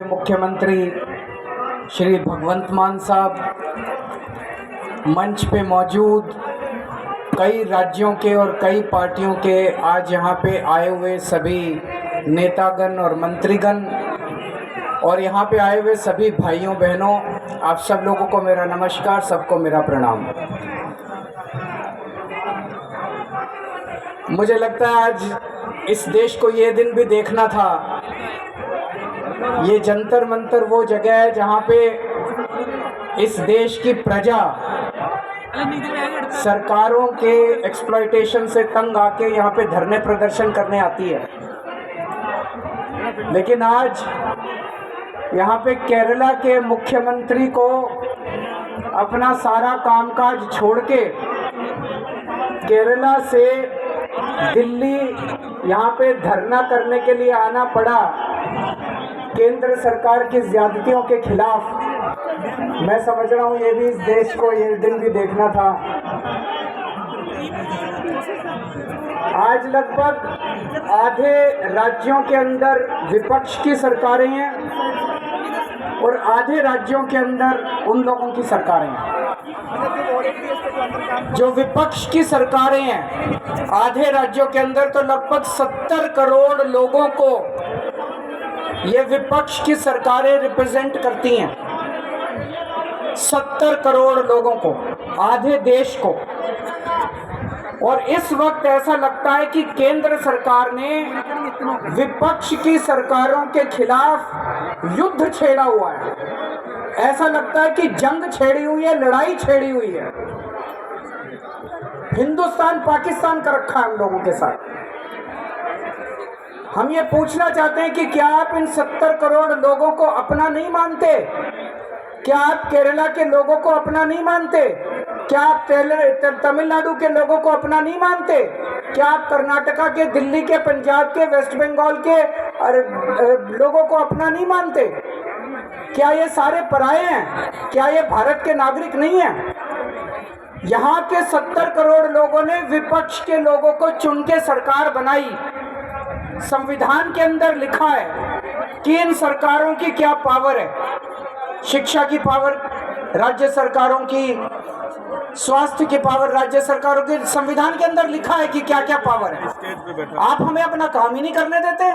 मुख्यमंत्री श्री भगवंत मान साहब, मंच पे मौजूद कई राज्यों के और कई पार्टियों के आज यहाँ पे आए हुए सभी नेतागण और मंत्रीगण और यहाँ पे आए हुए सभी भाइयों बहनों, आप सब लोगों को मेरा नमस्कार, सबको मेरा प्रणाम। मुझे लगता है आज इस देश को ये दिन भी देखना था। ये जंतर मंतर वो जगह है जहाँ पे इस देश की प्रजा सरकारों के एक्सप्लॉयटेशन से तंग आके यहाँ पे धरने प्रदर्शन करने आती है। लेकिन आज यहाँ पे केरला के मुख्यमंत्री को अपना सारा कामकाज छोड़ के केरला से दिल्ली यहाँ पे धरना करने के लिए आना पड़ा केंद्र सरकार की ज्यादतियों के खिलाफ। मैं समझ रहा हूँ ये भी इस देश को ये दिन भी देखना था। आज लगभग आधे राज्यों के अंदर विपक्ष की सरकारें हैं और आधे राज्यों के अंदर उन लोगों की सरकारें हैं। जो विपक्ष की सरकारें हैं आधे राज्यों के अंदर, तो लगभग 70 करोड़ लोगों को ये विपक्ष की सरकारें रिप्रेजेंट करती हैं। 70 करोड़ लोगों को, आधे देश को। और इस वक्त ऐसा लगता है कि केंद्र सरकार ने विपक्ष की सरकारों के खिलाफ युद्ध छेड़ा हुआ है। ऐसा लगता है कि जंग छेड़ी हुई है, लड़ाई छेड़ी हुई है। हिंदुस्तान पाकिस्तान का रखा है हम लोगों के साथ। हम ये पूछना चाहते हैं कि क्या आप इन 70 करोड़ लोगों को अपना नहीं मानते? क्या आप केरला के लोगों को अपना नहीं मानते? क्या आप तमिलनाडु के लोगों को अपना नहीं मानते? क्या आप कर्नाटका के, दिल्ली के, पंजाब के, वेस्ट बंगाल के लोगों को अपना नहीं मानते? क्या ये सारे पराये हैं? क्या ये भारत के नागरिक नहीं हैं? यहाँ के 70 करोड़ लोगों ने विपक्ष के लोगों को चुन के सरकार बनाई। संविधान के अंदर लिखा है कि इन सरकारों की क्या पावर है। शिक्षा की पावर राज्य सरकारों की, स्वास्थ्य की पावर राज्य सरकारों की। संविधान के अंदर लिखा है कि क्या क्या पावर है। आप हमें अपना काम ही नहीं करने देते।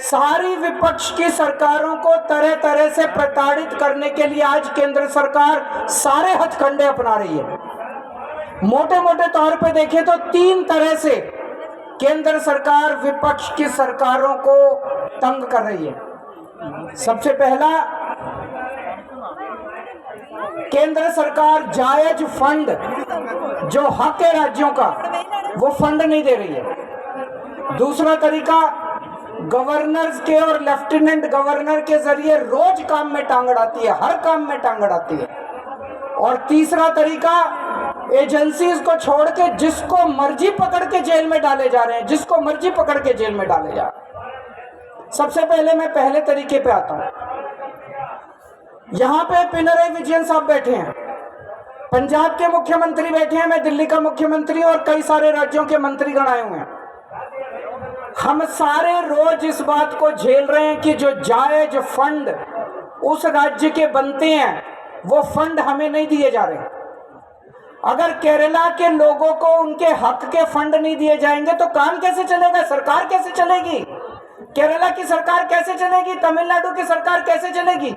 सारी विपक्ष की सरकारों को तरह तरह से प्रताड़ित करने के लिए आज केंद्र सरकार सारे हथकंडे अपना रही है। मोटे मोटे तौर पे देखें तो 3 तरह से केंद्र सरकार विपक्ष की सरकारों को तंग कर रही है। सबसे पहला, केंद्र सरकार जायज फंड, जो हक है राज्यों का, वो फंड नहीं दे रही है। दूसरा तरीका, गवर्नर्स के और लेफ्टिनेंट गवर्नर के जरिए रोज काम में टांग अड़ाती है, हर काम में टांग अड़ाती है। और तीसरा तरीका, एजेंसीज को छोड़ के जिसको मर्जी पकड़ के जेल में डाले जा रहे हैं, जिसको मर्जी पकड़ के जेल में डाले जा रहे हैं। सबसे पहले मैं पहले तरीके पे आता हूं। यहां पे पिनराई विजयन साहब बैठे हैं, पंजाब के मुख्यमंत्री बैठे हैं, मैं दिल्ली का मुख्यमंत्री और कई सारे राज्यों के मंत्रीगण आए हुए हैं। हम सारे रोज इस बात को झेल रहे हैं कि जो जायज फंड उस राज्य के बनते हैं वो फंड हमें नहीं दिए जा रहे। अगर केरला के लोगों को उनके हक के फंड नहीं दिए जाएंगे तो काम कैसे चलेगा? सरकार कैसे चलेगी? केरला की सरकार कैसे चलेगी? तमिलनाडु की सरकार कैसे चलेगी?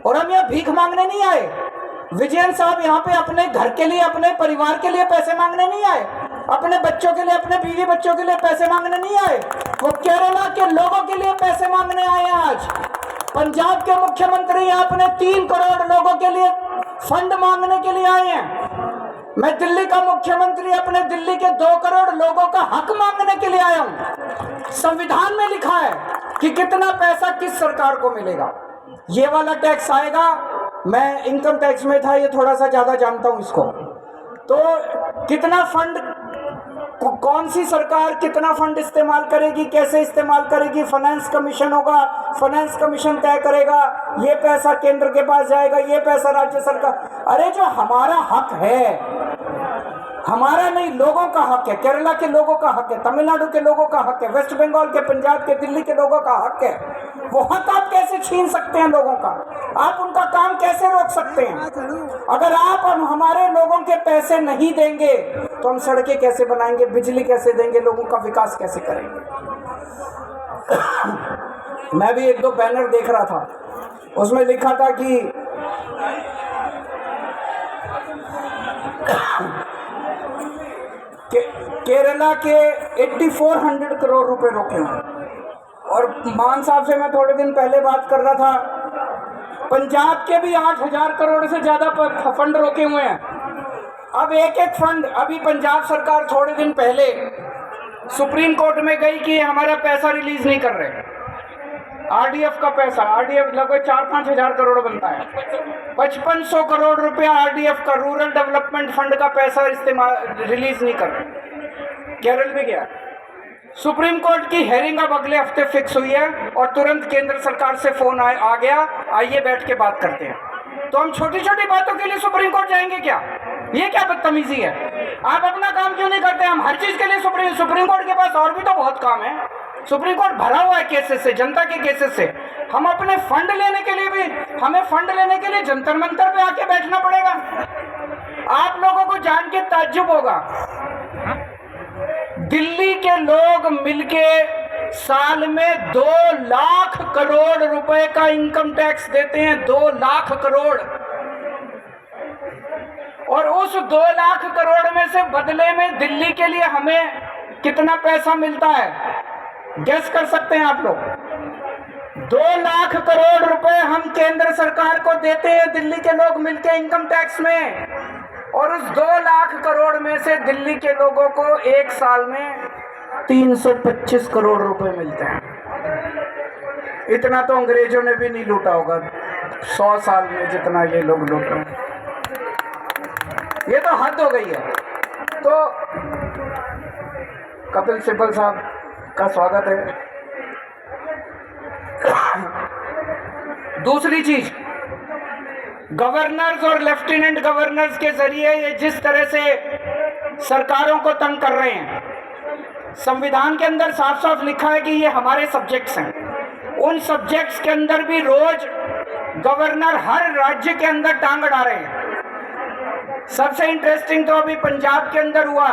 और हम यहाँ भीख मांगने नहीं आए। विजयन साहब यहाँ पे अपने घर के लिए, अपने परिवार के लिए पैसे मांगने नहीं आए, अपने बच्चों के लिए, अपने बीवी बच्चों के लिए पैसे मांगने नहीं आए। वो केरला के लोगों के लिए पैसे मांगने आए हैं। आज पंजाब के मुख्यमंत्री अपने 3 करोड़ लोगों के लिए फंड मांगने के लिए आए हैं। मैं दिल्ली का मुख्यमंत्री अपने दिल्ली के 2 करोड़ लोगों का हक मांगने के लिए आया हूं। संविधान में लिखा है कि कितना पैसा किस सरकार को मिलेगा। ये वाला टैक्स आएगा, मैं इनकम टैक्स में था, ये थोड़ा सा ज्यादा जानता हूं इसको। तो कितना फंड, कौन सी सरकार कितना फंड इस्तेमाल करेगी, कैसे इस्तेमाल करेगी, फाइनेंस कमीशन होगा, फाइनेंस कमीशन तय करेगा। ये पैसा केंद्र के पास जाएगा, ये पैसा राज्य सरकार। अरे जो हमारा हक है, हमारा नहीं, लोगों का हक है, केरला के लोगों का हक है, तमिलनाडु के लोगों का हक है, वेस्ट बंगाल के, पंजाब के, दिल्ली के लोगों का हक है, वो हक आप कैसे छीन सकते हैं लोगों का? आप उनका काम कैसे रोक सकते हैं? अगर आप हम हमारे लोगों के पैसे नहीं देंगे तो हम सड़कें कैसे बनाएंगे, बिजली कैसे देंगे, लोगों का विकास कैसे करेंगे? मैं भी एक दो बैनर देख रहा था, उसमें लिखा था कि केरला के 8400 करोड़ रुपए रोके हुए। और मान साहब से मैं थोड़े दिन पहले बात कर रहा था, पंजाब के भी 8000 करोड़ से ज्यादा फंड रोके हुए हैं। अब एक एक फंड, अभी पंजाब सरकार थोड़े दिन पहले सुप्रीम कोर्ट में गई कि हमारा पैसा रिलीज नहीं कर रहे। आरडीएफ का पैसा, आरडीएफ लगभग 4-5 हजार करोड़ बनता है, 5500 करोड़ रुपया आरडीएफ का, रूरल डेवलपमेंट फंड का पैसा इस्तेमाल रिलीज नहीं कर रहे। केरल में गया, सुप्रीम कोर्ट की हेयरिंग अब अगले हफ्ते फिक्स हुई है और तुरंत केंद्र सरकार से फोन आ गया, आइए बैठ के बात करते हैं। तो हम छोटी छोटी बातों के लिए सुप्रीम कोर्ट जाएंगे क्या? ये क्या बदतमीजी है? आप अपना काम क्यों नहीं करते? हम हर चीज के लिए सुप्रीम कोर्ट के पास और भी तो बहुत काम है। सुप्रीम कोर्ट भरा हुआ है केसेस से, जनता के केसेस से। हम अपने फंड लेने के लिए भी, हमें फंड लेने के लिए जंतर मंतर पे आके बैठना पड़ेगा। आप लोगों को जान के ताज्जुब होगा, दिल्ली के लोग मिलके साल में 2 लाख करोड़ रुपए का इनकम टैक्स देते हैं, 2 लाख करोड़। और उस 2 लाख करोड़ में से बदले में दिल्ली के लिए हमें कितना पैसा मिलता है? गेस कर सकते हैं आप लोग? 2 लाख करोड़ रुपए हम केंद्र सरकार को देते हैं दिल्ली के लोग मिलके इनकम टैक्स में। और उस 2 लाख करोड़ में से दिल्ली के लोगों को एक साल में 325 करोड़ रुपए मिलते हैं। इतना तो अंग्रेजों ने भी नहीं लूटा होगा 100 साल में जितना ये लोग लूट रहे हैं। ये तो हद हो गई है। तो कपिल सिब्बल साहब का स्वागत है। दूसरी चीज, गवर्नर्स और लेफ्टिनेंट गवर्नर्स के जरिए ये जिस तरह से सरकारों को तंग कर रहे हैं, संविधान के अंदर साफ साफ लिखा है कि ये हमारे सब्जेक्ट्स हैं। उन सब्जेक्ट्स के अंदर भी रोज गवर्नर हर राज्य के अंदर टांग अड़ा रहे हैं। सबसे इंटरेस्टिंग तो अभी पंजाब के अंदर हुआ।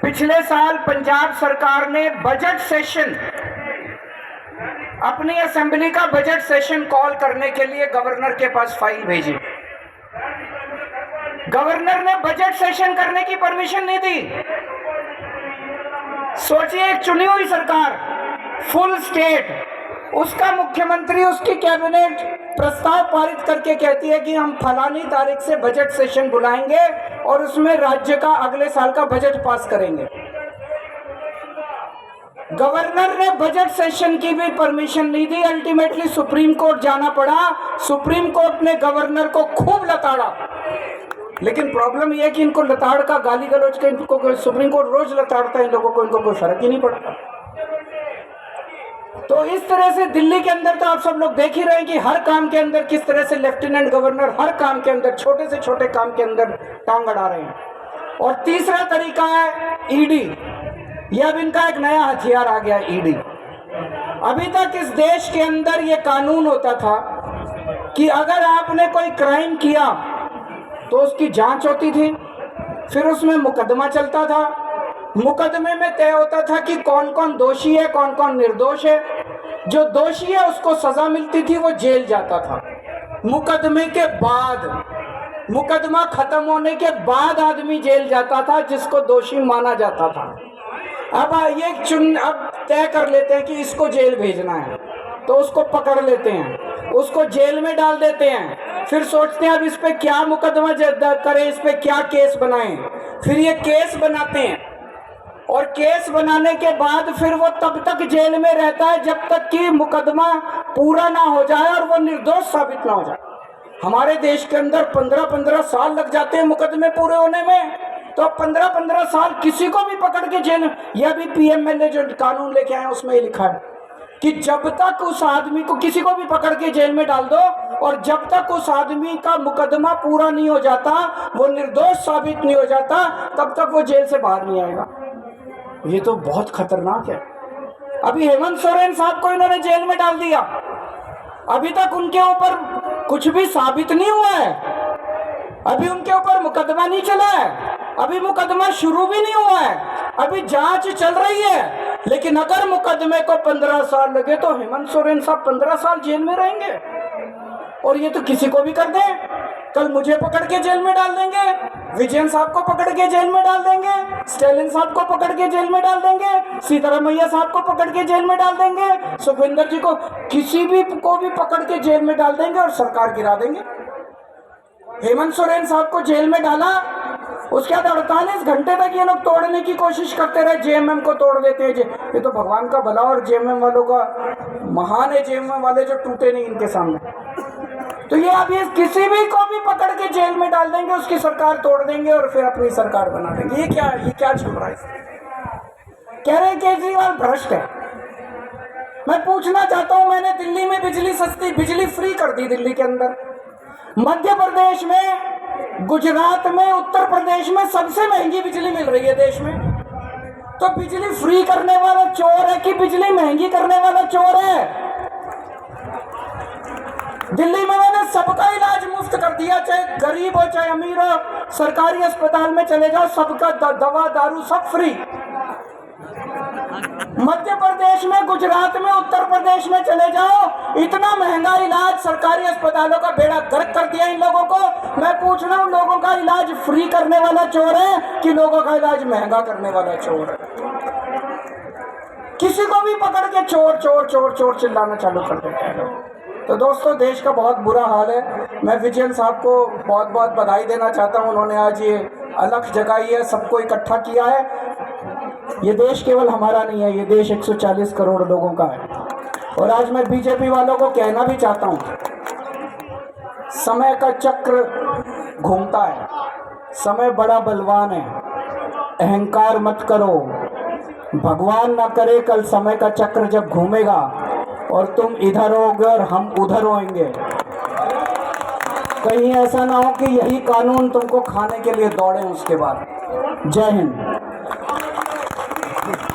पिछले साल पंजाब सरकार ने बजट सेशन, अपनी असेंबली का बजट सेशन कॉल करने के लिए गवर्नर के पास फाइल भेजी। गवर्नर ने बजट सेशन करने की परमिशन नहीं दी। सोचिए, एक चुनी हुई सरकार, फुल स्टेट, उसका मुख्यमंत्री, उसकी कैबिनेट प्रस्ताव पारित करके कहती है कि हम फलानी तारीख से बजट सेशन बुलाएंगे और उसमें राज्य का अगले साल का बजट पास करेंगे। गवर्नर ने बजट सेशन की भी परमिशन नहीं दी। अल्टीमेटली सुप्रीम कोर्ट जाना पड़ा। सुप्रीम कोर्ट ने गवर्नर को खूब लताड़ा। लेकिन प्रॉब्लम यह है कि इनको लताड़ का, गाली गलौज का, इनको सुप्रीम कोर्ट रोज लताड़ता है इन लोगों को, इनको कोई फर्क ही नहीं पड़ता। तो इस तरह से दिल्ली के अंदर तो आप सब लोग देख ही रहे हैं कि हर काम के अंदर किस तरह से लेफ्टिनेंट गवर्नर हर काम के अंदर, छोटे से छोटे काम के अंदर टांग अड़ा रहे हैं। और तीसरा तरीका है ईडी। यह अब इनका एक नया हथियार आ गया, ईडी। अभी तक इस देश के अंदर यह कानून होता था कि अगर आपने कोई क्राइम किया तो उसकी जांच होती थी, फिर उसमें मुकदमा चलता था। मुकदमे में तय होता था कि कौन कौन दोषी है, कौन कौन निर्दोष है। जो दोषी है उसको सजा मिलती थी, वो जेल जाता था। मुकदमे के बाद, मुकदमा खत्म होने के बाद आदमी जेल जाता था जिसको दोषी माना जाता था। अब अब तय कर लेते हैं कि इसको जेल भेजना है, तो उसको पकड़ लेते हैं, उसको जेल में डाल देते हैं। फिर सोचते हैं अब इस पे क्या मुकदमा करें, इस पे क्या केस बनाएं। फिर ये केस बनाते हैं और केस बनाने के बाद फिर वो तब तक जेल में रहता है जब तक कि मुकदमा पूरा ना हो जाए और वो निर्दोष साबित ना हो जाए। हमारे देश के अंदर 15-15 साल लग जाते हैं मुकदमे पूरे होने में। तो 15-15 साल किसी को भी पकड़ के जेल, यह भी पीएमएलए जो कानून लेके आए उसमें लिखा है कि जब तक उस आदमी को, किसी को भी पकड़ के जेल में डाल दो और जब तक उस आदमी का मुकदमा पूरा नहीं हो जाता, वो निर्दोष साबित नहीं हो जाता, तब तक वो जेल से बाहर नहीं आएगा। ये तो बहुत खतरनाक है। अभी हेमंत सोरेन साहब को इन्होंने जेल में डाल दिया अभी तक उनके ऊपर कुछ भी साबित नहीं हुआ है, अभी उनके ऊपर मुकदमा नहीं चला है, अभी मुकदमा शुरू भी नहीं हुआ है, अभी जांच चल रही है। लेकिन अगर मुकदमे को 15 साल लगे तो हेमंत सोरेन साहब 15 साल जेल में रहेंगे। और ये तो किसी को भी कर दें, कल मुझे पकड़ के जेल में डाल देंगे, विजयन साहब को पकड़ के जेल में डाल देंगे, स्टालिन साहब को पकड़ के जेल में डाल देंगे, सीतारामैया साहब को पकड़ के जेल में डाल देंगे, सुखविंदर जी को, किसी भी को भी पकड़ के जेल में डाल देंगे और सरकार गिरा देंगे। हेमंत सोरेन साहब को जेल में डाला, उसके बाद 48 घंटे तक ये लोग तोड़ने की कोशिश करते रहे, जेएमएम को तोड़ देते हैं। ये तो भगवान का भला और जेएमएम वालों का महान है, जेएमएम वाले जो टूटे नहीं इनके सामने। तो ये अब ये किसी भी को भी पकड़ के जेल में डाल देंगे, उसकी सरकार तोड़ देंगे और फिर अपनी सरकार बना देंगे। ये क्या चल रहा है? कह रहे हैं केजरीवाल भ्रष्ट है। मैं पूछना चाहता हूं, मैंने दिल्ली में बिजली सस्ती, बिजली फ्री कर दी दिल्ली के अंदर, मध्य प्रदेश में, गुजरात में, उत्तर प्रदेश में सबसे महंगी बिजली मिल रही है देश में। तो बिजली फ्री करने वाला चोर है कि बिजली महंगी करने वाला चोर है? दिल्ली में मैंने सबका इलाज मुफ्त कर दिया, चाहे गरीब हो चाहे अमीर हो, सरकारी अस्पताल में चले जाओ, सबका दवा दारू सब फ्री। मध्य प्रदेश में, गुजरात में, उत्तर प्रदेश में चले जाओ, इतना महंगा इलाज, सरकारी अस्पतालों का बेड़ा गर्क कर दिया इन लोगों को। मैं पूछ रहा हूं, लोगों का इलाज फ्री करने वाला चोर है कि लोगों का इलाज महंगा करने वाला चोर है? किसी को भी पकड़ के चोर चोर चोर चोर चिल्लाना चालू कर देते हैं। तो दोस्तों, देश का बहुत बुरा हाल है। मैं विजयन साहब को बहुत बहुत बधाई देना चाहता हूं, उन्होंने आज ये अलख जगाई है, सबको इकट्ठा किया है। ये देश केवल हमारा नहीं है, ये देश 140 करोड़ लोगों का है। और आज मैं बीजेपी वालों को कहना भी चाहता हूं, समय का चक्र घूमता है, समय बड़ा बलवान है, अहंकार मत करो। भगवान ना करे कल समय का चक्र जब घूमेगा और तुम इधर होगे और हम उधर होंगे, कहीं ऐसा ना हो कि यही कानून तुमको खाने के लिए दौड़े उसके बाद। जय हिंद।